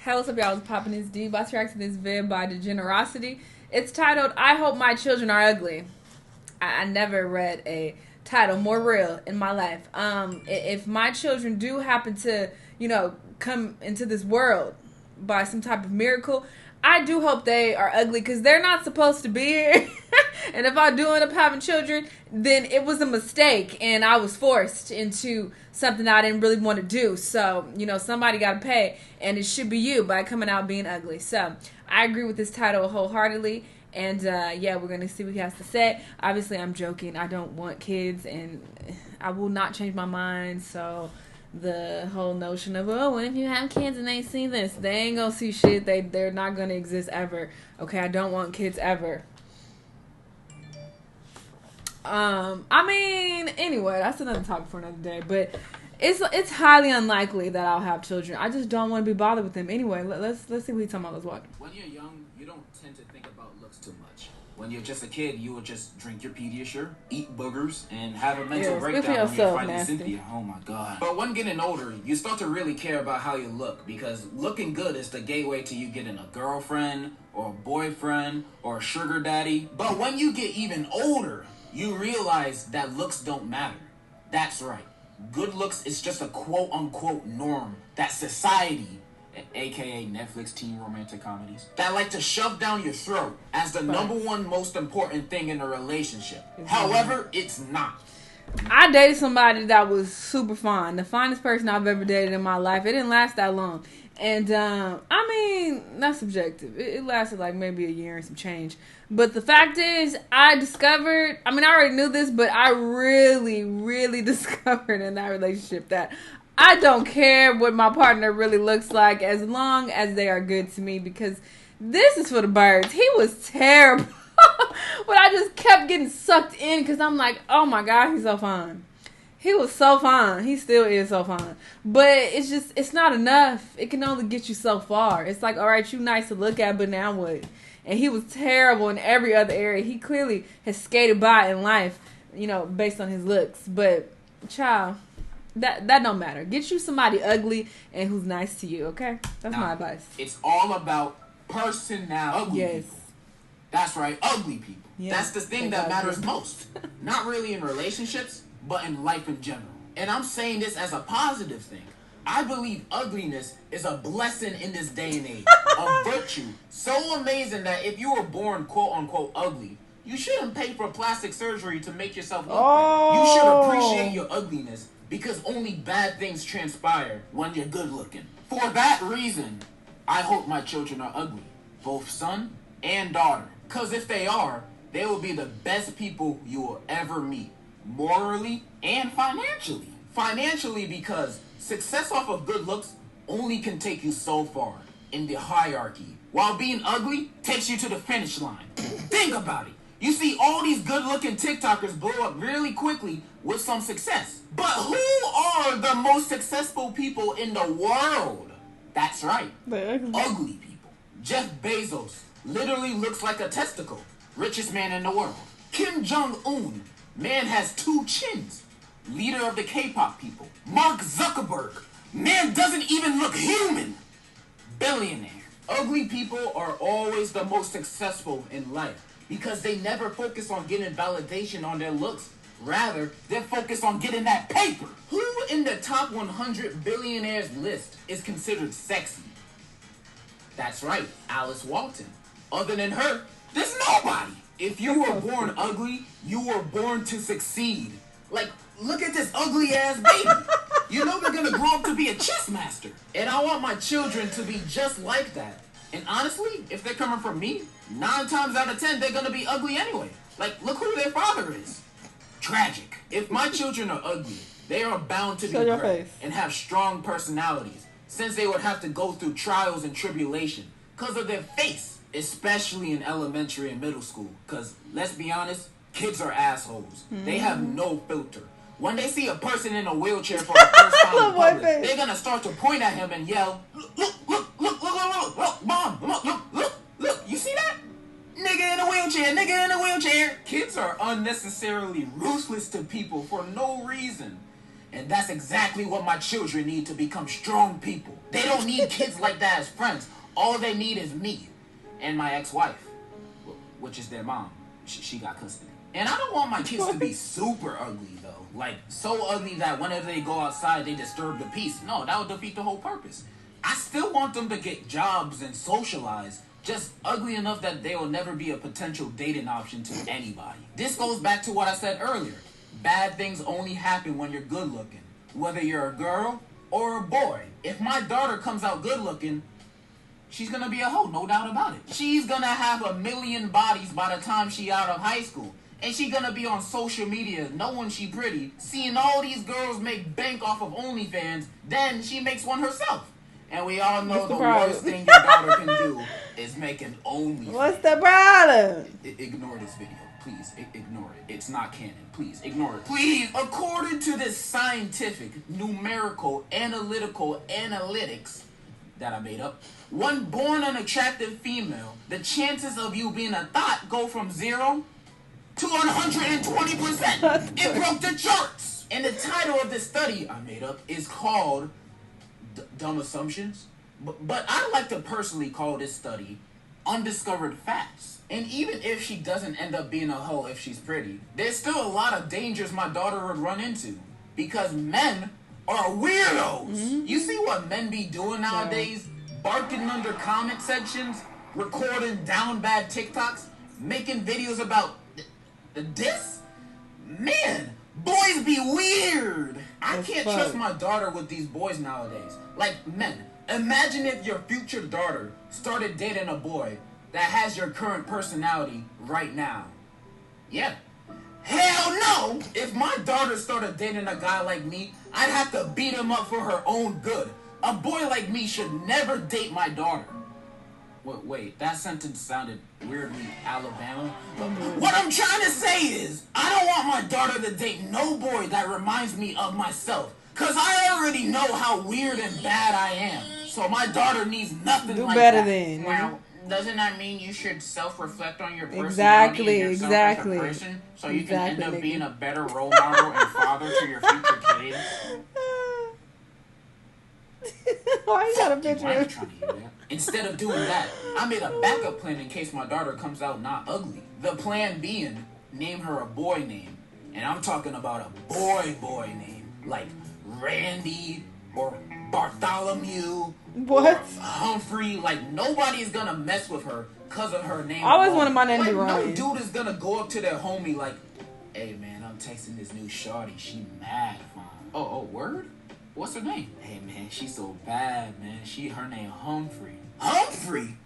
Hey, what's up, y'all? It's Poppin' This D. About to react to this vid by Degenerosity. It's titled, I Hope My Children Are Ugly. I never read a title more real in my life. If my children do happen to, come into this world by some type of miracle, I do hope they are ugly because they're not supposed to be here. And if I do end up having children, then it was a mistake and I was forced into something I didn't really want to do. So, somebody got to pay, and it should be you by coming out being ugly. So, I agree with this title wholeheartedly. And, we're going to see what he has to say. Obviously, I'm joking. I don't want kids, and I will not change my mind. So, the whole notion of, oh, what if you have kids and they see this? They ain't going to see shit. They're not going to exist ever. Okay, I don't want kids ever. Anyway, that's another topic for another day. But it's highly unlikely that I'll have children. I just don't want to be bothered with them. Anyway, let's see what he's talking about. Let's watch. When you're young, you don't tend to think about looks too much. When you're just a kid, you will just drink your Pediasure, eat boogers, and have a mental breakdown when you're fighting Cynthia. Oh my god. But when getting older, you start to really care about how you look, because looking good is the gateway to you getting a girlfriend, or a boyfriend, or a sugar daddy. But when you get even older, you realize that looks don't matter. That's right. Good looks is just a quote-unquote norm that society, aka Netflix teen romantic comedies, that like to shove down your throat as the number one most important thing in a relationship. However, it's not. I dated somebody that was super fine. The finest person I've ever dated in my life. It didn't last that long. And, that's subjective. It lasted like maybe a year and some change. But the fact is, I already knew this, but I really, really discovered in that relationship that I don't care what my partner really looks like as long as they are good to me, because this is for the birds. He was terrible. But I just kept getting sucked in because I'm like, oh my God, he's so fine. He was so fine. He still is so fine. But it's not enough. It can only get you so far. It's like, all right, you nice to look at, but now what? And he was terrible in every other area. He clearly has skated by in life, based on his looks. But, child, that don't matter. Get you somebody ugly and who's nice to you, okay? That's my advice. It's all about personality. Yes. People. That's right, ugly people. Yes. That's the thing that matters most. Not really in relationships, but in life in general. And I'm saying this as a positive thing. I believe ugliness is a blessing in this day and age. A virtue so amazing that if you were born quote-unquote ugly, you shouldn't pay for plastic surgery to make yourself look better. You should appreciate your ugliness, because only bad things transpire when you're good looking. For that reason, I hope my children are ugly. Both son and daughter. Because if they are, they will be the best people you will ever meet. Morally and financially. Financially, because success off of good looks only can take you so far in the hierarchy, while being ugly takes you to the finish line. Think about it. You see all these good-looking TikTokers blow up really quickly with some success. But who are the most successful people in the world? That's right. Ugly people. Jeff Bezos literally looks like a testicle. Richest man in the world. Kim Jong-un. Man has 2 chins. Leader of the K-pop people. Mark Zuckerberg. Man doesn't even look human. Billionaire. Ugly people are always the most successful in life because they never focus on getting validation on their looks. Rather, they're focused on getting that paper. Who in the top 100 billionaires list is considered sexy? That's right, Alice Walton. Other than her, there's nobody. If you were born ugly, you were born to succeed. Like, look at this ugly ass baby. You know they're gonna grow up to be a chess master. And I want my children to be just like that. And honestly, if they're coming from me, 9 times out of 10, they're gonna be ugly anyway. Like, look who their father is. Tragic. If my children are ugly, they are bound to be great and have strong personalities, since they would have to go through trials and tribulation because of their face. Especially in elementary and middle school. Because, let's be honest, kids are assholes. They have no filter. When they see a person in a wheelchair for the first time in public, they're going to start to point at him and yell, look, mom, look, you see that? Nigga in a wheelchair. Kids are unnecessarily ruthless to people for no reason. And that's exactly what my children need to become strong people. They don't need kids like that as friends. All they need is me and my ex-wife, which is their mom. She got custody. And I don't want my kids to be super ugly, though. Like, so ugly that whenever they go outside, they disturb the peace. No, that would defeat the whole purpose. I still want them to get jobs and socialize, just ugly enough that they will never be a potential dating option to anybody. This goes back to what I said earlier. Bad things only happen when you're good looking, whether you're a girl or a boy. If my daughter comes out good looking, she's gonna be a hoe, no doubt about it. She's gonna have 1,000,000 bodies by the time she out of high school. And she gonna be on social media knowing she pretty, seeing all these girls make bank off of OnlyFans, then she makes one herself. And we all know the worst thing your daughter can do is make an OnlyFans. What's the problem? Ignore this video. Please, ignore it. It's not canon. Please, ignore it. Please! According to this scientific, numerical, analytics that I made up, when born an attractive female, the chances of you being a thought go from 0 to 120%. It broke the charts. And the title of this study I made up is called Dumb Assumptions. But I like to personally call this study Undiscovered Facts. And even if she doesn't end up being a hoe if she's pretty, there's still a lot of dangers my daughter would run into. Because men are weirdos. Mm-hmm. You see what men be doing nowadays? Barking under comment sections, recording down bad TikToks, making videos about this? Man, boys be weird. I can't trust my daughter with these boys nowadays. Like, men, imagine if your future daughter started dating a boy that has your current personality right now. Yeah. Hell no! If my daughter started dating a guy like me, I'd have to beat him up for her own good. A boy like me should never date my daughter. Wait, that sentence sounded weirdly Alabama. What I'm trying to say is, I don't want my daughter to date no boy that reminds me of myself. Cause I already know how weird and bad I am. So my daughter needs nothing like that. Do better then. Well, doesn't that mean you should self-reflect on your personality and yourself as a person, so you can end up being a better role model and father to your future kids? Why you got a picture? Instead of doing that, I made a backup plan in case my daughter comes out not ugly. The plan being, name her a boy name. And I'm talking about a boy name. Like Randy or Bartholomew. What? Or Humphrey. Like, nobody's gonna mess with her because of her name. I always wanted my name to be Ryan. No dude is gonna go up to their homie like, hey man, I'm texting this new shorty. She mad fine. Oh, word? What's her name? Hey man, she's so bad, man. Her name Humphrey. Humphrey?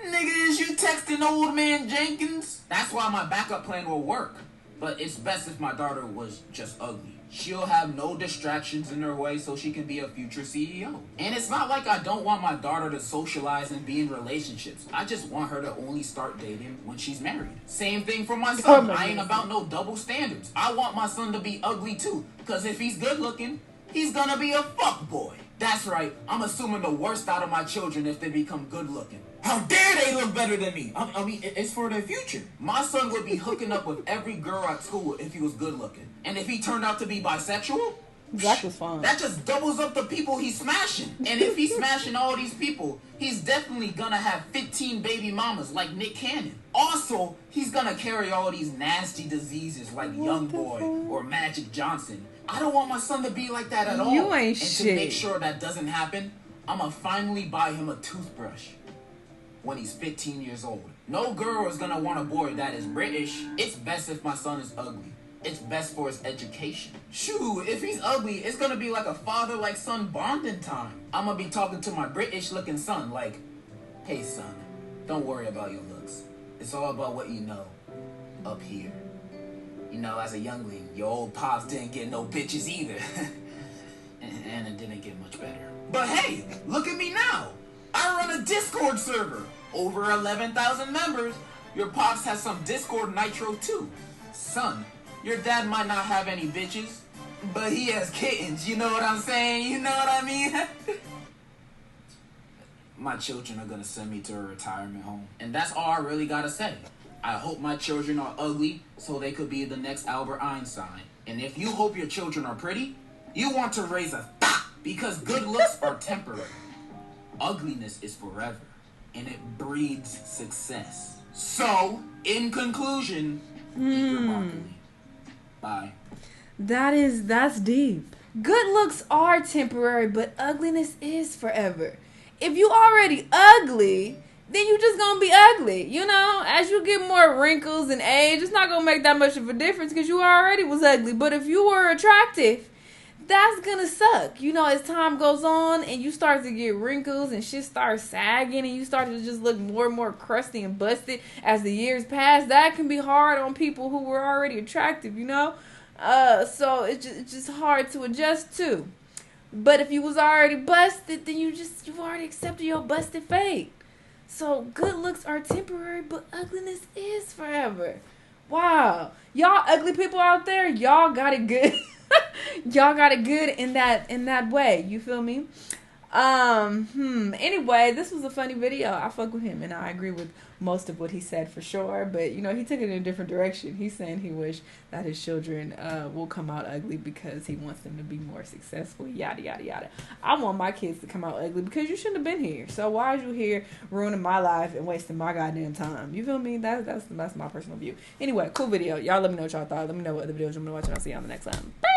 Nigga, is you texting old man Jenkins? That's why my backup plan will work. But it's best if my daughter was just ugly. She'll have no distractions in her way so she can be a future CEO. And it's not like I don't want my daughter to socialize and be in relationships. I just want her to only start dating when she's married. Same thing for my son. I ain't about no double standards. I want my son to be ugly too. Because if he's good looking, he's gonna be a fuckboy. That's right, I'm assuming the worst out of my children if they become good looking. How dare they look better than me? I mean, it's for their future. My son would be hooking up with every girl at school if he was good looking. And if he turned out to be bisexual, that was fun. That just doubles up the people he's smashing. And if he's smashing all these people, he's definitely gonna have 15 baby mamas like Nick Cannon. Also, he's gonna carry all these nasty diseases like Youngboy or Magic Johnson. I don't want my son to be like that at all. You ain't shit. And to make sure that doesn't happen, I'ma finally buy him a toothbrush when he's 15 years old. No girl is gonna want a boy that is British. It's best if my son is ugly. It's best for his education. Shoo, if he's ugly, it's gonna be like a father-like-son bonding time. I'm gonna be talking to my British-looking son like, hey son, don't worry about your looks. It's all about what you know up here. You know, as a youngling, your old pops didn't get no bitches either. and it didn't get much better. But hey, look at me now. I run a Discord server. Over 11,000 members. Your pops has some Discord nitro too. Son, your dad might not have any bitches, but he has kittens. You know what I'm saying? You know what I mean? My children are gonna send me to a retirement home. And that's all I really gotta say. I hope my children are ugly so they could be the next Albert Einstein. And if you hope your children are pretty, You want to raise a because good looks are temporary. Ugliness is forever, and it breeds success. So, in conclusion, eat your broccoli. Bye. That's deep. Good looks are temporary, but ugliness is forever. If you already ugly, then you just gonna be ugly. You know, as you get more wrinkles and age, it's not gonna make that much of a difference because you already was ugly. But if you were attractive, that's gonna suck. You know, as time goes on and you start to get wrinkles and shit starts sagging and you start to just look more and more crusty and busted as the years pass, that can be hard on people who were already attractive, you know? So it's just hard to adjust to. But if you was already busted, then you've already accepted your busted fate. So good looks are temporary, but ugliness is forever. Wow. Y'all ugly people out there, y'all got it good. Y'all got it good in that way. You feel me? Anyway, this was a funny video. I fuck with him and I agree with most of what he said for sure. But you know, he took it in a different direction. He's saying he wish that his children will come out ugly because he wants them to be more successful. Yada yada yada. I want my kids to come out ugly because you shouldn't have been here. So why is you here ruining my life and wasting my goddamn time? You feel me? That's my personal view. Anyway, cool video. Y'all let me know what y'all thought. Let me know what other videos you want to watch and I'll see you on the next time. Bye.